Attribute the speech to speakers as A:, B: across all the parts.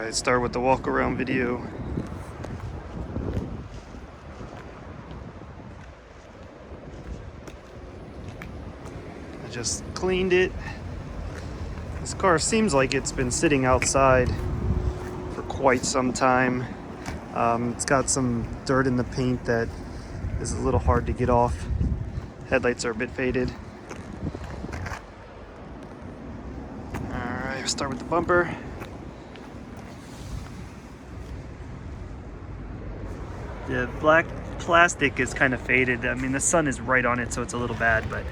A: Alright, start with the walk around video. I just cleaned it. This car seems like it's been sitting outside for quite some time. It's got some dirt in the paint that is a little hard to get off. Headlights are a bit faded. Alright, start with the bumper. The black plastic is kind of faded. I mean, the sun is right on it, so it's a little bad, but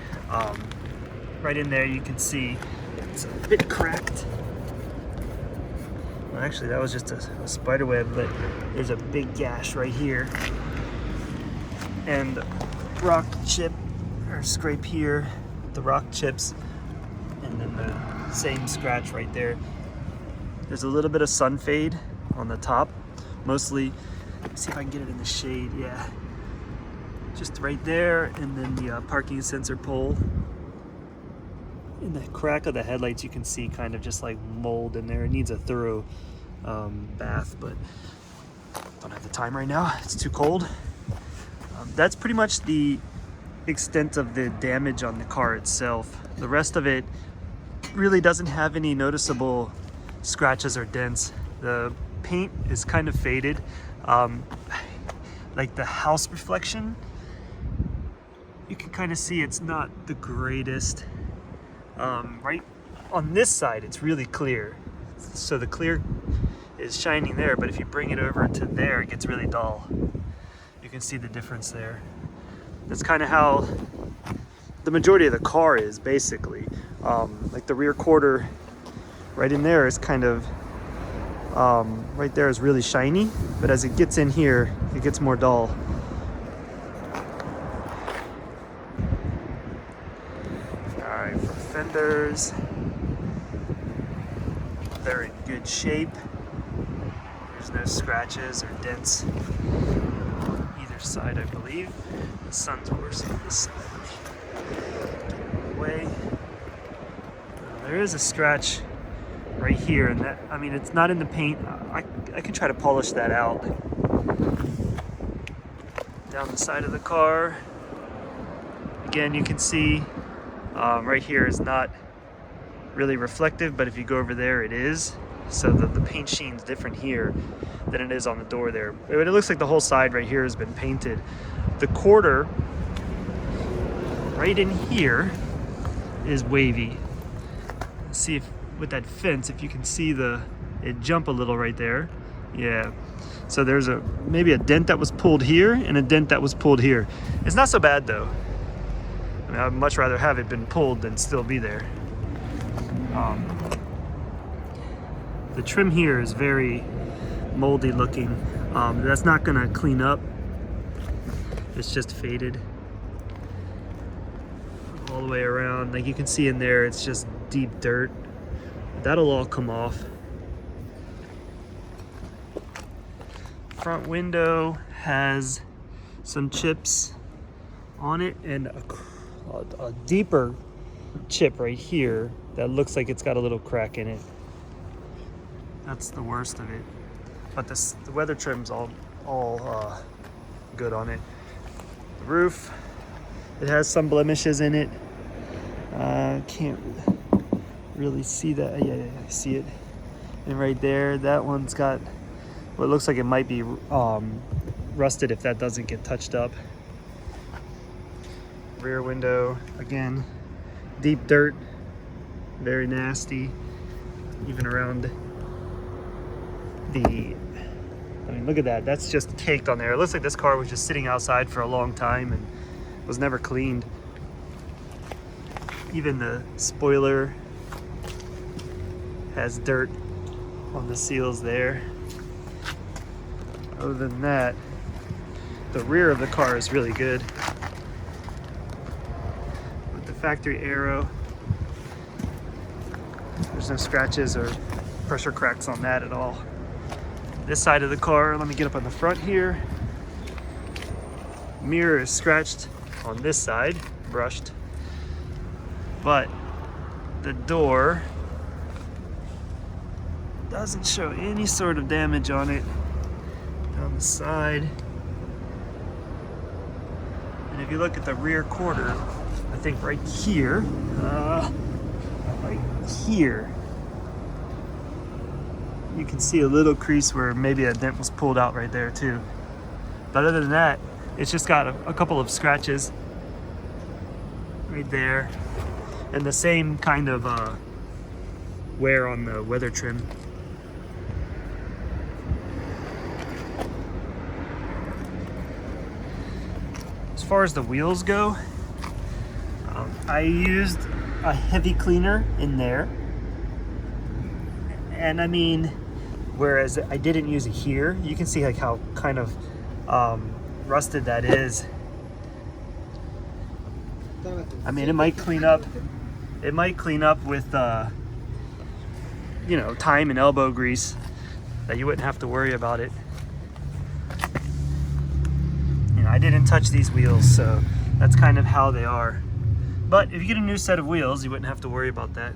A: right in there you can see it's a bit cracked. Well, actually, that was just a spider web, but there's a big gash right here. And rock chip or scrape here, the rock chips, and then the same scratch right there. There's a little bit of sun fade on the top, mostly. See if I can get it in the shade. Yeah, just right there, and then the parking sensor pole. In the crack of the headlights, you can see kind of just like mold in there. It needs a thorough bath, but don't have the time right now. It's too cold. That's pretty much the extent of the damage on the car itself. The rest of it really doesn't have any noticeable scratches or dents. The paint is kind of faded. Like the house reflection, you can kind of see it's not the greatest. Right on this side, it's really clear. So the clear is shining there, but if you bring it over to there, it gets really dull. You can see the difference there. That's kind of how the majority of the car is, basically. Like the rear quarter right in there is kind of right there is really shiny, but as it gets in here, it gets more dull. Alright, for fenders, they're in good shape. There's no scratches or dents on either side, I believe. The sun's worse on this side. Get it away. There is a scratch right here, and that, I mean, it's not in the paint. I can try to polish that out. Down the side of the car, again, you can see right here is not really reflective, but if you go over there, it is. So the paint sheen's different here than it is on the door there. It looks like the whole side right here has been painted. The quarter right in here is wavy. Let's see if with that fence, if you can see it jump a little right there. Yeah, so there's maybe a dent that was pulled here and a dent that was pulled here. It's not so bad though. I mean, I'd much rather have it been pulled than still be there. The trim here is very moldy looking. That's not gonna clean up. It's just faded all the way around. Like you can see in there, it's just deep dirt. That'll all come off. Front window has some chips on it and a deeper chip right here that looks like it's got a little crack in it. That's the worst of it. But the weather trim's all good on it. The roof, it has some blemishes in it. Can't really see that. Yeah, I see it. And right there, that one's got what looks like it might be rusted if that doesn't get touched up. Rear window, again, deep dirt, very nasty, even around I mean, look at that. That's just caked on there. It looks like this car was just sitting outside for a long time and was never cleaned. Even the spoiler has dirt on the seals there. Other than that, the rear of the car is really good. With the factory aero, there's no scratches or pressure cracks on that at all. This side of the car, let me get up on the front here. Mirror is scratched on this side, brushed. But the door Doesn't show any sort of damage on it. Down the side. And if you look at the rear quarter, I think right here, you can see a little crease where maybe a dent was pulled out right there too. But other than that, it's just got a couple of scratches right there, and the same kind of wear on the weather trim. As far as the wheels go, I used a heavy cleaner in there, and I mean, whereas I didn't use it here, you can see like how kind of rusted that is. I mean, it might clean up. It might clean up with you know, time and elbow grease, that you wouldn't have to worry about it. You know, I didn't touch these wheels, so that's kind of how they are. But if you get a new set of wheels, you wouldn't have to worry about that.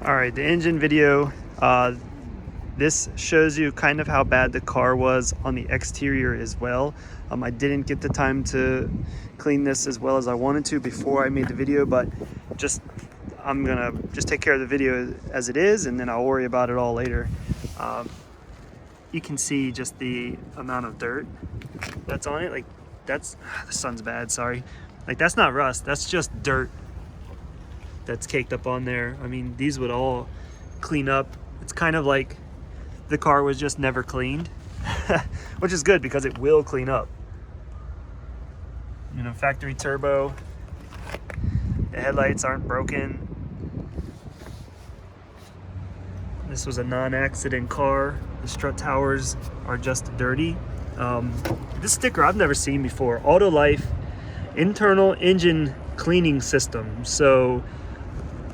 A: All right, the engine video. This shows you kind of how bad the car was on the exterior as well. I didn't get the time to clean this as well as I wanted to before I made the video, but I'm gonna just take care of the video as it is, and then I'll worry about it all later. You can see just the amount of dirt that's on it. Like, that's, the sun's bad, sorry. Like, that's not rust, that's just dirt that's caked up on there. I mean, these would all clean up. It's kind of like the car was just never cleaned, which is good because it will clean up. You know, factory turbo. The headlights aren't broken. This was a non-accident car. The strut towers are just dirty. This sticker I've never seen before. Autolife internal engine cleaning system. So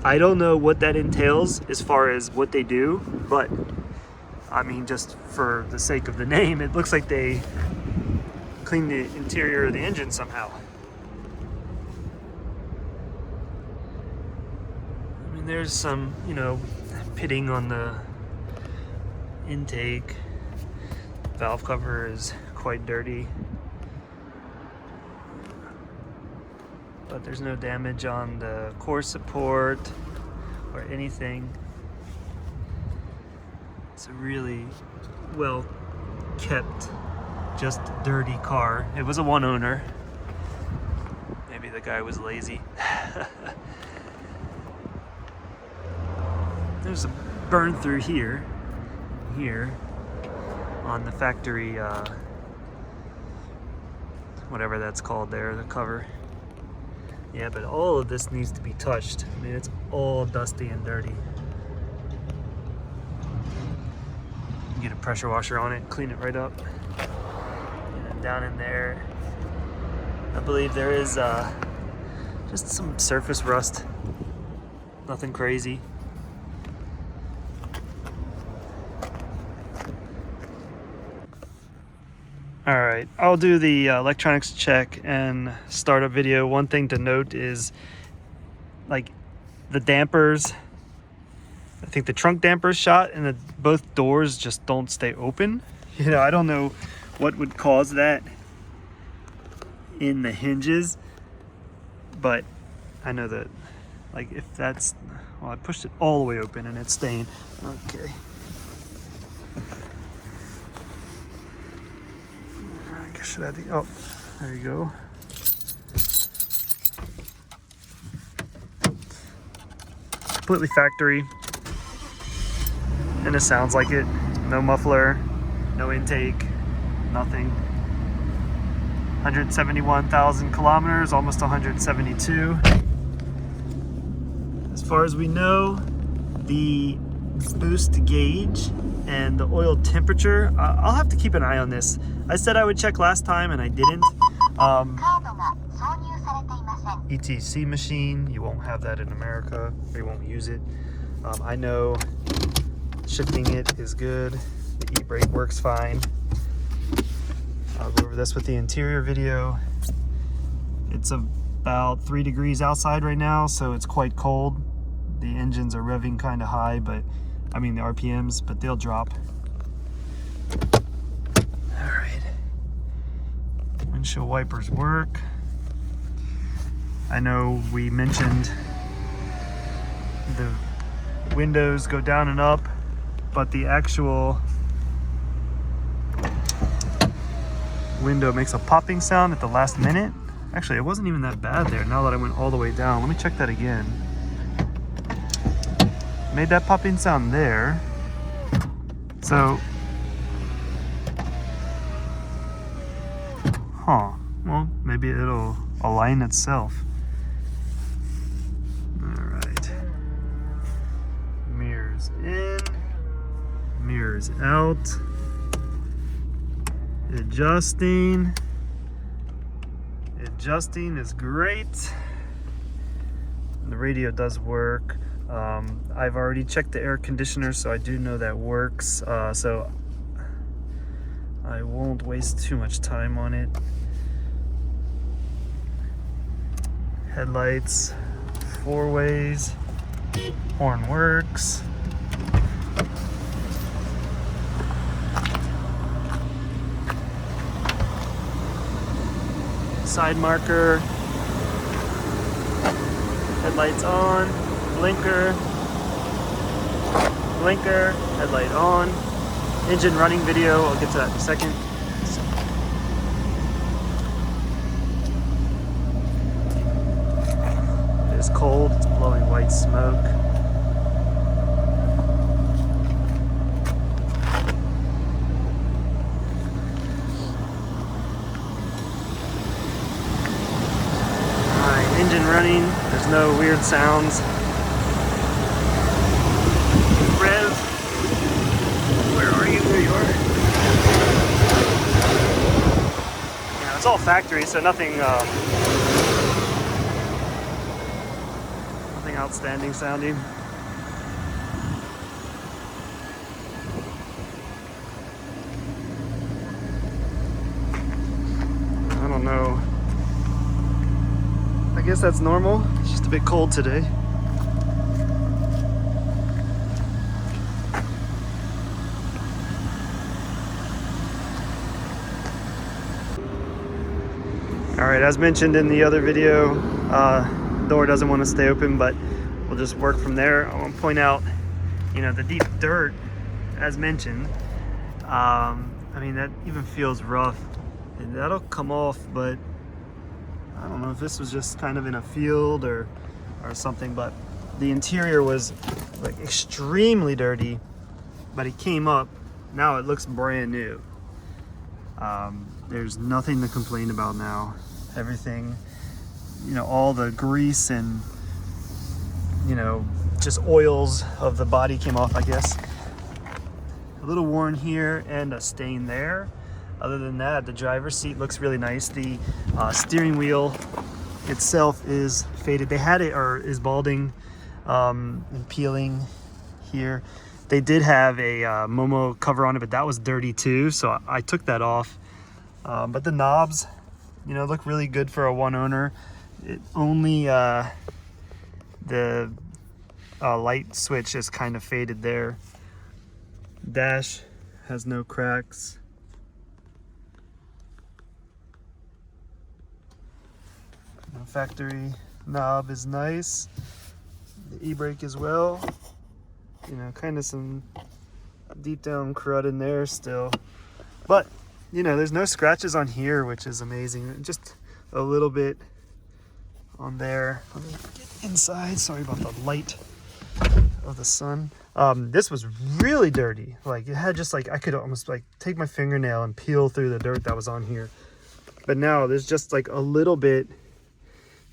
A: I don't know what that entails as far as what they do, but I mean, just for the sake of the name, it looks like they clean the interior of the engine somehow. I mean, there's some, you know, pitting on the intake. Valve cover is quite dirty, but there's no damage on the core support or anything. It's a really well kept, just dirty car. It was a one owner. Maybe the guy was lazy. There's a burn through here on the factory, whatever that's called there, the cover. Yeah, but all of this needs to be touched. I mean, it's all dusty and dirty. Get a pressure washer on it, clean it right up. And down in there, I believe there is just some surface rust. Nothing crazy. All right, I'll do the electronics check and startup video. One thing to note is, like, the dampers, I think the trunk damper's shot, and both doors just don't stay open. You know, I don't know what would cause that in the hinges, but I know that, like, if that's, well, I pushed it all the way open and it's staying. Okay. I guess should I do, oh, there you go. Completely factory. And it sounds like it. No muffler, no intake, nothing. 171,000 kilometers, almost 172. As far as we know, the boost gauge and the oil temperature, I'll have to keep an eye on this. I said I would check last time and I didn't. ETC machine, you won't have that in America, or you won't use it. I know shifting it is good. The e-brake works fine. I'll go over this with the interior video. It's a about 3 degrees outside right now, so it's quite cold. The engines are revving kind of high, but I mean the RPMs, but they'll drop. All right, windshield wipers work. I know we mentioned the windows go down and up, but the actual window makes a popping sound at the last minute. Actually, it wasn't even that bad there now that I went all the way down. Let me check that again. Made that popping sound there. So, well, maybe it'll align itself. All right. Mirrors in, mirrors out. Adjusting is great. The radio does work. I've already checked the air conditioner, so I do know that works. So I won't waste too much time on it. Headlights, 4 ways, horn works. Side marker, headlights on, blinker, headlight on, engine running video, I'll get to that in a second. It is cold, it's blowing white smoke. Engine running, there's no weird sounds. Rev, where are you? There you are. Yeah, it's all factory, so nothing outstanding sounding. I don't know. I guess that's normal. It's just a bit cold today. All right, as mentioned in the other video, door doesn't want to stay open, but we'll just work from there. I want to point out, you know, the deep dirt, as mentioned. I mean, that even feels rough, and that'll come off, but I don't know if this was just kind of in a field or something, but the interior was like extremely dirty, but it came up. Now it looks brand new. There's nothing to complain about now. Everything, you know, all the grease and, you know, just oils of the body came off, I guess. A little worn here and a stain there. Other than that, the driver's seat looks really nice. The steering wheel itself is faded. They had it, or is balding and peeling here. They did have a Momo cover on it, but that was dirty too, so I took that off. But the knobs, you know, look really good for a one owner. It only the light switch is kind of faded there. Dash has no cracks. Factory knob is nice. The e-brake as well. You know, kind of some deep down crud in there still. But, you know, there's no scratches on here, which is amazing. Just a little bit on there. Let me get inside. Sorry about the light of the sun. This was really dirty. Like, it had just like, I could almost like take my fingernail and peel through the dirt that was on here. But now there's just like a little bit,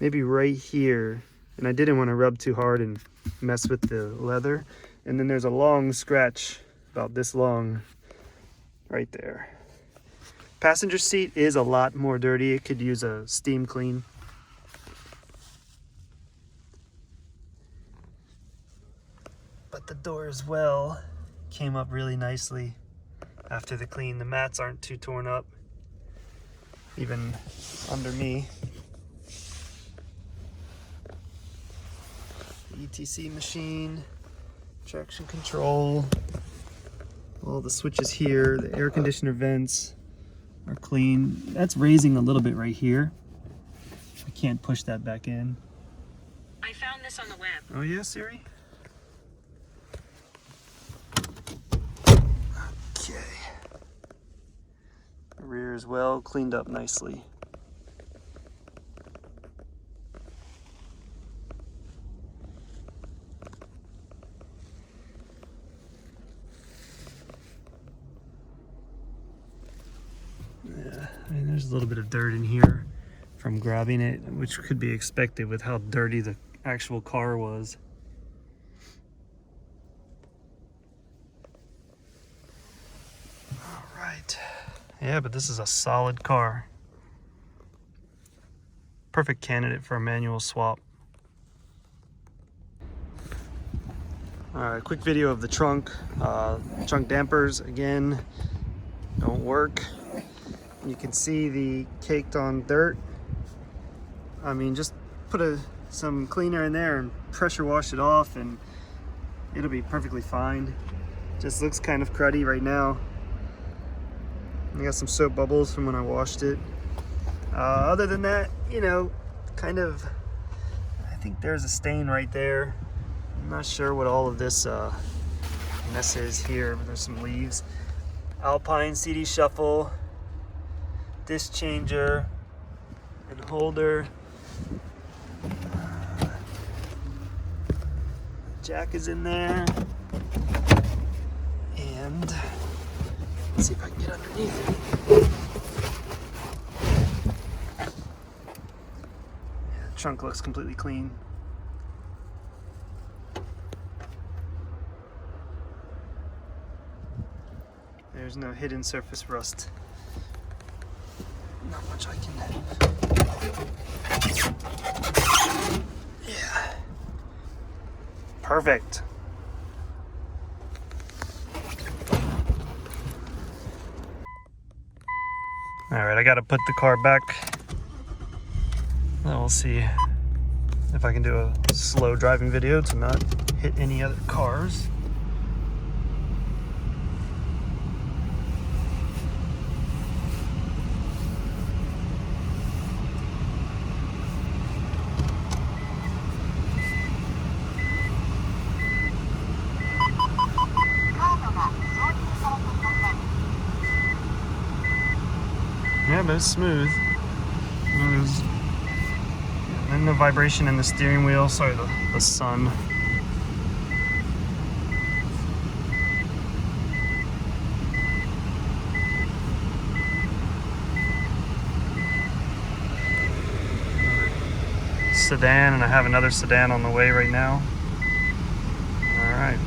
A: maybe right here, and I didn't want to rub too hard and mess with the leather. And then there's a long scratch about this long right there. Passenger seat is a lot more dirty. It could use a steam clean. But the door as well came up really nicely after the clean. The mats aren't too torn up, even under me. ETC machine, traction control, all the switches here, the air conditioner vents are clean. That's raising a little bit right here. I can't push that back in.
B: I found this on the web.
A: Oh yeah, Siri? Okay. The rear is well cleaned up nicely. Yeah, I mean, there's a little bit of dirt in here from grabbing it, which could be expected with how dirty the actual car was. All right. Yeah, but this is a solid car. Perfect candidate for a manual swap. All right, quick video of the trunk. Trunk dampers, again, don't work. You can see the caked on dirt. I mean, just put some cleaner in there and pressure wash it off and it'll be perfectly fine. Just looks kind of cruddy right now. I got some soap bubbles from when I washed it. Other than that, you know, kind of, I think there's a stain right there. I'm not sure what all of this mess is here, but there's some leaves. Alpine CD shuffle, disc changer, and holder. Jack is in there. And let's see if I can get underneath it. Yeah, the trunk looks completely clean. There's no hidden surface rust. Not much I can do. Yeah. Perfect. All right, I gotta put the car back. Then we'll see if I can do a slow driving video to not hit any other cars. Yeah, but it's smooth. And the vibration in the steering wheel, sorry, the sun. Sedan, and I have another sedan on the way right now. All right.